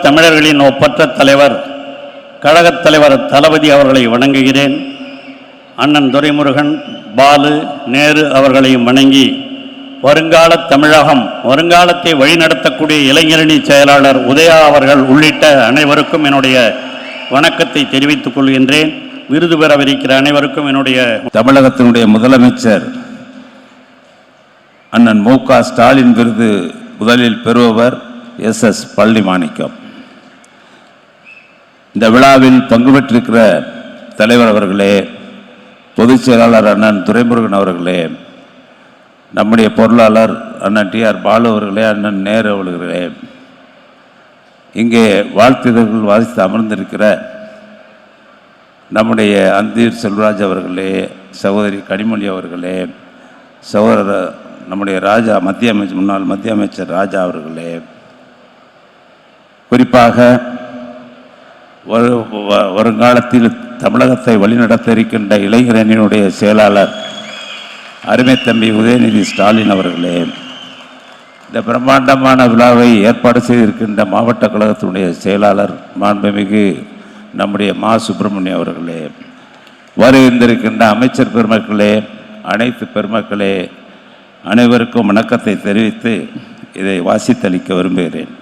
தமிழர்களின் ஒப்பற்ற தலைவர் கழகத் தலைவர் தளபதி அவர்களை வணங்குகிறேன். அண்ணன் துரைமுருகன், பாலு, நேரு அவர்களையும் வணங்கி, வருங்கால தமிழகம், வருங்காலத்தை வழிநடத்தக்கூடிய இளைஞரணி செயலாளர் உதயா அவர்கள் உள்ளிட்ட அனைவருக்கும் என்னுடைய வணக்கத்தை தெரிவித்துக் கொள்கின்றேன். விருது பெறவிருக்கிற அனைவருக்கும் என்னுடைய. தமிழகத்தினுடைய முதலமைச்சர் அண்ணன் மு.க. ஸ்டாலின் விருது முதலில் பெறுபவர் எஸ்.எஸ். பழனிமாணிக்கம். இந்த விழாவில் பங்கு பெற்றிருக்கிற தலைவர் அவர்களே, பொதுச் செயலாளர் அண்ணன் துரைமுருகன் அவர்களே, நம்முடைய பொருளாளர் அண்ணன் டி.ஆர். பாலு அவர்களே, அண்ணன் நேரு அவர்களே, இங்கே வாழ்த்துதல்கள் வாசித்து அமர்ந்திருக்கிற நம்முடைய அந்தீர் செல்வராஜ் அவர்களே, சகோதரி கனிமொழி அவர்களே, சகோதரர் நம்முடைய ராஜா முன்னாள் மத்திய அமைச்சர் ராஜா அவர்களே, குறிப்பாக வருங்காலத்தில் தமிழகத்தை வழிநடத்த இருக்கின்ற இளைஞரணியினுடைய செயலாளர் அருமை தம்பி உதயநிதி ஸ்டாலின் அவர்களே, இந்த பிரம்மாண்டமான விழாவை ஏற்பாடு செய்திருக்கின்ற மாவட்ட கழகத்தினுடைய செயலாளர் மாண்புமிகு நம்முடைய மா சுப்பிரமணியம் அவர்களே, வருகின்றிருக்கின்ற அமைச்சர் பெருமக்களே, அனைத்து பெருமக்களே, அனைவருக்கும் வணக்கத்தை தெரிவித்து இதை வாசித்தளிக்க விரும்புகிறேன்.